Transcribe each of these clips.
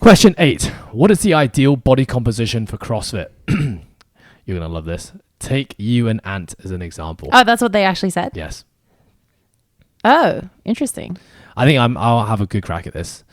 Question 8. What is the ideal body composition for CrossFit? You're going to love this. Take you and Ant as an example. Oh, that's what they actually said? Yes. Oh, interesting. I think I'll have a good crack at this.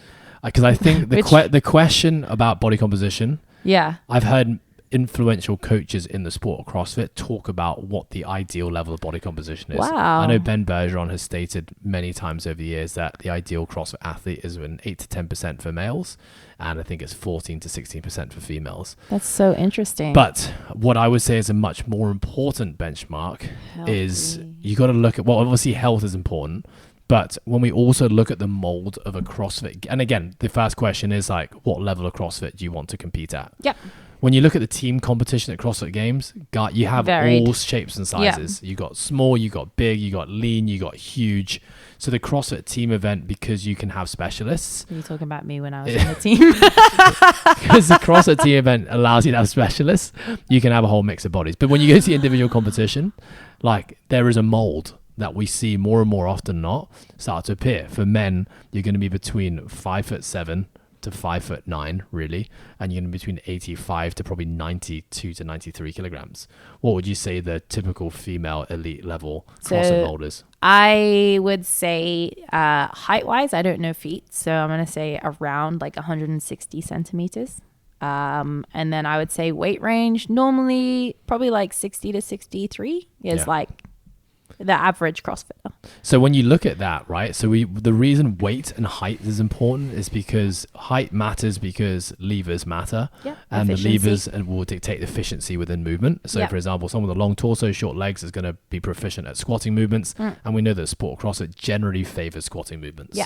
Because I think the question about body composition, Yeah. I've heard influential coaches in the sport of CrossFit talk about what the ideal level of body composition is. Wow. I know Ben Bergeron has stated many times over the years that the ideal CrossFit athlete is an 8 to 10% for males, and I think it's 14 to 16% for females. That's so interesting. But what I would say is a much more important benchmark is you got to look at, well, obviously health is important, but when we also look at the mold of a CrossFit, and again, the first question is like, what level of CrossFit do you want to compete at? Yep. When you look at the team competition at CrossFit Games, you have Varied. all shapes and sizes. You got small, you got big, you got lean, you got huge. So the CrossFit team event, because you can have specialists. Are you talking about me when I was on the team? Because the CrossFit team event allows you to have specialists, you can have a whole mix of bodies. But when you go to the individual competition, like there is a mold that we see more and more often not start to appear. For men, you're going to be between 5'7" to 5'9", really, and you're going to be between 85 to probably 92 to 93 kilograms. What would you say the typical female elite level CrossFit mold is? I would say height wise, I don't know feet, so I'm going to say around like 160 centimeters. And then I would say weight range, normally probably like 60 to 63 is like the average CrossFitter. So when you look at that, right? So the reason weight and height is important is because height matters because levers matter, and efficiency. the levers will dictate efficiency within movement. So for example, someone with a long torso, short legs is going to be proficient at squatting movements, and we know that sport CrossFit generally favors squatting movements.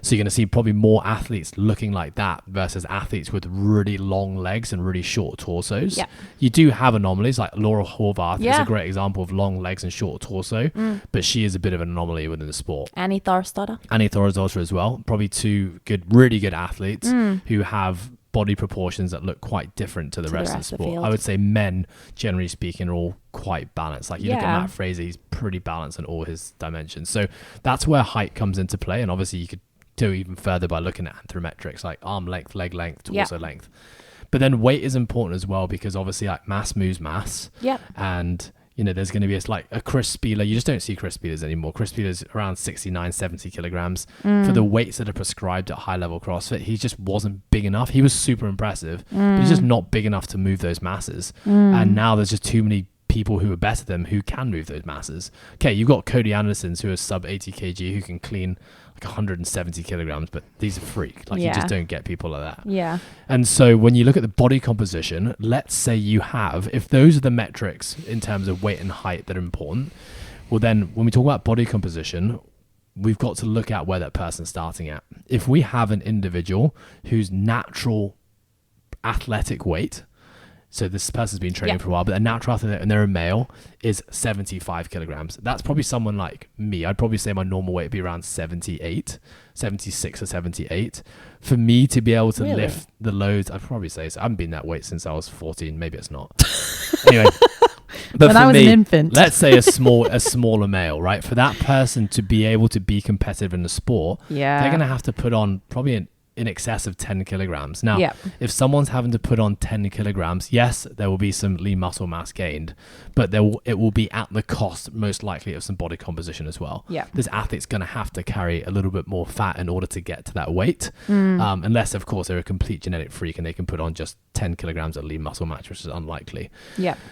So you're going to see probably more athletes looking like that versus athletes with really long legs and really short torsos. You do have anomalies, like Laura Horvath is a great example of long legs and short torso, but she is a bit of an anomaly within the sport. Annie Thorisdottir As well. Probably two really good athletes who have body proportions that look quite different to the rest of the sport. I would say men, generally speaking, are all quite balanced. Like you look at Matt Fraser, he's pretty balanced in all his dimensions. So that's where height comes into play. And obviously you could do even further by looking at anthrometrics like arm length, leg length, torso length. But then weight is important as well because obviously like mass moves mass. And you know, there's going to be like a Chris Spieler. You just don't see Chris Spielers anymore. Chris Spieler's around 69, 70 kilograms. For the weights that are prescribed at high level CrossFit, he just wasn't big enough. He was super impressive, but he's just not big enough to move those masses. And now there's just too many people who are better than him who can move those masses. Okay, you've got Cody Andersons who is sub 80 kg who can clean like 170 kilograms, but these are freak. Like you just don't get people like that. And so when you look at the body composition, let's say you have, if those are the metrics in terms of weight and height that are important, well then when we talk about body composition, we've got to look at where that person's starting at. If we have an individual whose natural athletic weight, so this person's been training for a while, but a natural athlete and they're a male is 75 kilograms. That's probably someone like me. I'd probably say my normal weight would be around 76 or 78. For me to be able to lift the loads, I'd probably say so. I haven't been that weight since I was 14. Maybe it's not. Anyway, but when I was an infant, let's say a smaller male, right? For that person to be able to be competitive in the sport, they're going to have to put on probably in excess of 10 kilograms. Now, if someone's having to put on 10 kilograms, yes, there will be some lean muscle mass gained, but it will be at the cost, most likely, of some body composition as well. This athlete's going to have to carry a little bit more fat in order to get to that weight, unless, of course, they're a complete genetic freak and they can put on just 10 kilograms of lean muscle mass, which is unlikely.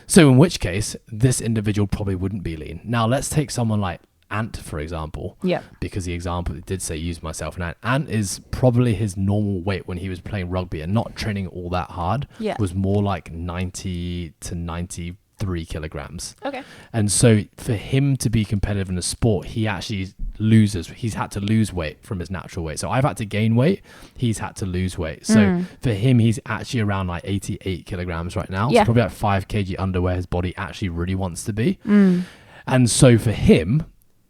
So in which case, this individual probably wouldn't be lean. Now, let's take someone like Ant, for example, because the example did say use myself, and Ant is probably his normal weight when he was playing rugby and not training all that hard was more like 90 to 93 kilograms. And so for him to be competitive in the sport, he's had to lose weight from his natural weight. So I've had to gain weight, he's had to lose weight. So for him, he's actually around like 88 kilograms right now. So probably like 5 kg under where his body actually really wants to be. And so for him,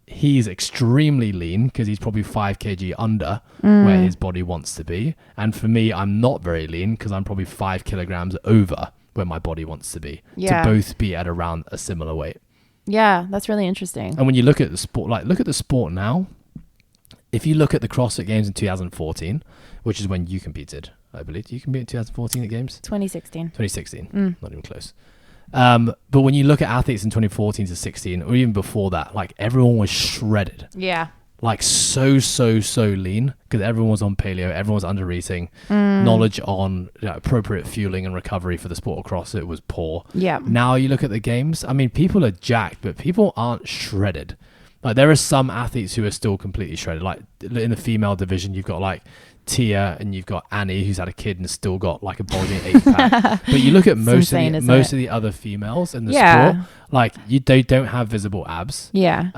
he's extremely lean because he's probably 5 kg under where his body wants to be. And for me, I'm not very lean because I'm probably 5 kilograms over where my body wants to be, to both be at around a similar weight. That's really interesting. And when you look at the sport, like look at the sport now, if you look at the CrossFit Games in 2014, which is when you competed, I believe. You compete in 2014 at games? 2016. 2016. Not even close. But when you look at athletes in 2014 to 16, or even before that, like everyone was shredded. Yeah. Like so lean, because everyone was on paleo, everyone was under eating. Knowledge on appropriate fueling and recovery for the sport of CrossFit was poor. Yeah. Now you look at the games, I mean, people are jacked, but people aren't shredded. Like there are some athletes who are still completely shredded. Like in the female division, you've got like Tia and you've got Annie, who's had a kid and still got like a bulging 8-pack. But you look at most of the other females in the sport, like they don't have visible abs. Yeah.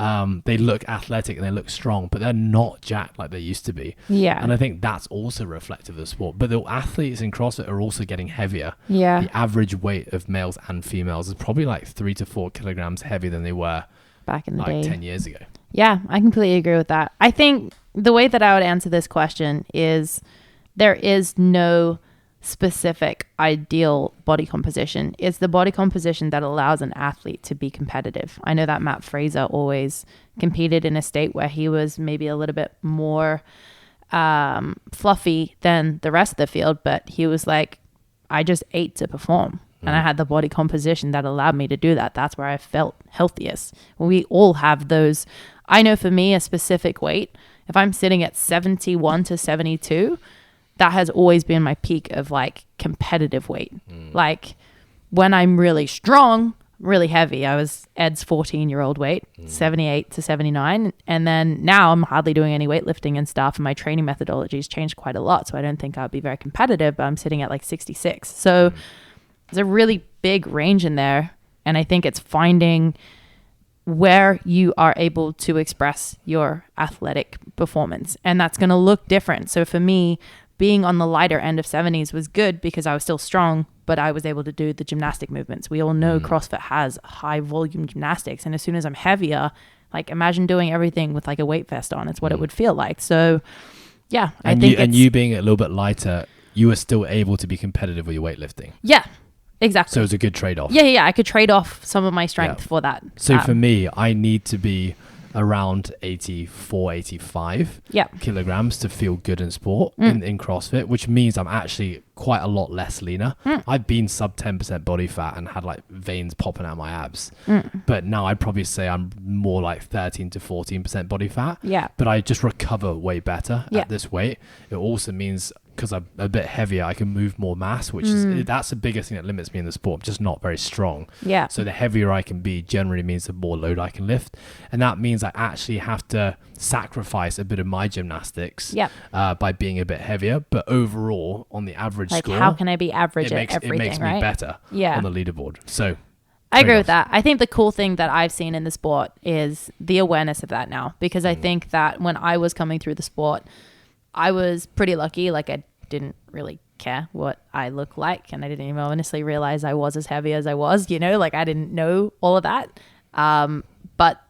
They look athletic and they look strong, but they're not jacked like they used to be. Yeah. And I think that's also reflective of the sport. But the athletes in CrossFit are also getting heavier. Yeah. The average weight of males and females is probably like 3 to 4 kilograms heavier than they were back in the day, 10 years ago. Yeah, I completely agree with that. I think the way that I would answer this question is there is no specific ideal body composition. It's the body composition that allows an athlete to be competitive. I know that Matt Fraser always competed in a state where he was maybe a little bit more fluffy than the rest of the field, but he was like, I just ate to perform. And I had the body composition that allowed me to do that. That's where I felt healthiest. We all have those. I know for me, a specific weight, if I'm sitting at 71 to 72, that has always been my peak of like competitive weight. Like when I'm really strong, really heavy, I was Ed's 14-year-old weight, 78 to 79. And then now I'm hardly doing any weightlifting and stuff. And my training methodology has changed quite a lot. So I don't think I'd be very competitive, but I'm sitting at like 66. So there's a really big range in there. And I think it's finding where you are able to express your athletic performance. And that's going to look different. So for me, being on the lighter end of 70s was good because I was still strong, but I was able to do the gymnastic movements. We all know CrossFit has high volume gymnastics. And as soon as I'm heavier, like imagine doing everything with like a weight vest on. It's what it would feel like. So yeah, I think you being a little bit lighter, you were still able to be competitive with your weightlifting. Yeah. Exactly. So it's a good trade-off. Yeah. I could trade off some of my strength for that. So for me, I need to be around 84, 85 kilograms to feel good in sport in CrossFit, which means I'm actually quite a lot less leaner. I've been sub 10% body fat and had like veins popping out my abs. But now I'd probably say I'm more like 13 to 14% body fat. Yeah. But I just recover way better at this weight. It also means because I'm a bit heavier, I can move more mass, which is that's the biggest thing that limits me in the sport. I'm just not very strong. Yeah. So the heavier I can be generally means the more load I can lift. And that means I actually have to sacrifice a bit of my gymnastics by being a bit heavier. But overall, on the average like score, how can I be average at everything, it makes me better on the leaderboard. So I agree with that. I think the cool thing that I've seen in the sport is the awareness of that now, because I think that when I was coming through the sport, I was pretty lucky. Like I didn't really care what I look like, and I didn't even honestly realize I was as heavy as I was, like I didn't know all of that. But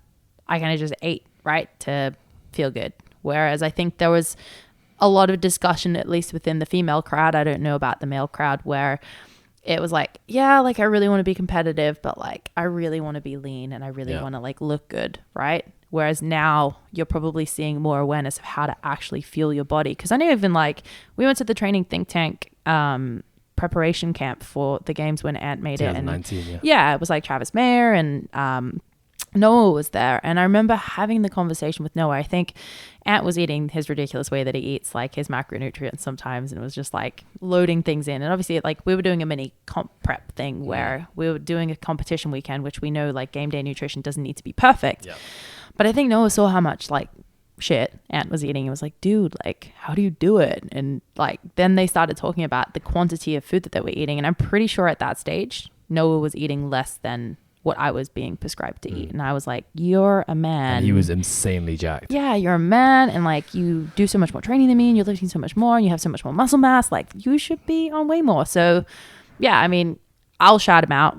I kind of just ate, right, to feel good. Whereas I think there was a lot of discussion, at least within the female crowd, I don't know about the male crowd, where it was like, yeah, like I really want to be competitive, but like I really want to be lean and I really want to like look good, right? Whereas now you're probably seeing more awareness of how to actually feel your body. Because I know even like we went to the training think tank preparation camp for the games when Ant made it. And it was like Travis Mayer and Noah was there. And I remember having the conversation with Noah. I think Ant was eating his ridiculous way that he eats, like his macronutrients sometimes. And it was just like loading things in. And obviously like we were doing a mini comp prep thing where we were doing a competition weekend, which we know like game day nutrition doesn't need to be perfect. Yeah. But I think Noah saw how much like shit Ant was eating and was like, dude, like, how do you do it? And like, then they started talking about the quantity of food that they were eating. And I'm pretty sure at that stage, Noah was eating less than what I was being prescribed to eat. And I was like, you're a man. And he was insanely jacked. Yeah, you're a man. And like, you do so much more training than me and you're lifting so much more and you have so much more muscle mass. Like, you should be on way more. So yeah, I mean, I'll shout him out.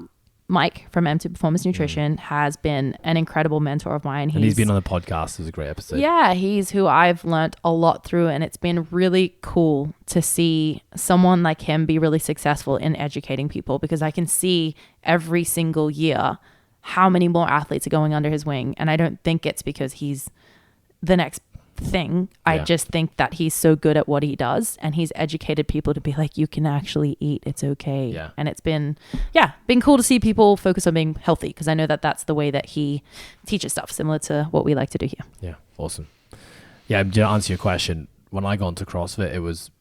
Mike from M2 Performance Nutrition has been an incredible mentor of mine. And he's been on the podcast. It was a great episode. Yeah, he's who I've learnt a lot through. And it's been really cool to see someone like him be really successful in educating people, because I can see every single year how many more athletes are going under his wing. And I don't think it's because he's the next thing. I just think that he's so good at what he does, and he's educated people to be like, you can actually eat, it's okay. Yeah. And it's been cool to see people focus on being healthy, because I know that that's the way that he teaches stuff, similar to what we like to do here. Yeah, awesome. Yeah, to answer your question, when I got into CrossFit, it was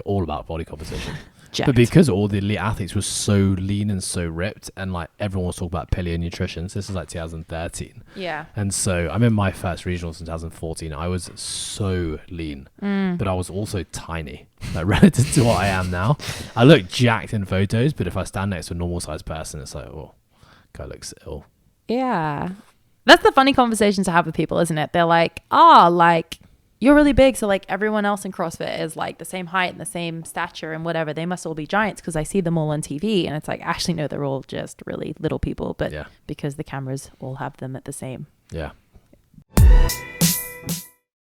all about body composition. Jacked. But because all the elite athletes were so lean and so ripped, and like everyone was talking about paleo nutrition, so this is like 2013. Yeah. And so I'm in my first regionals in 2014. I was so lean, but I was also tiny, like relative to what I am now. I look jacked in photos, but if I stand next to a normal sized person, it's like, oh, guy looks ill. Yeah. That's the funny conversation to have with people, isn't it? They're like, like, you're really big, so like everyone else in CrossFit is like the same height and the same stature and whatever. They must all be giants because I see them all on TV. And it's like, actually, no, they're all just really little people. But because the cameras all have them at the same. Yeah.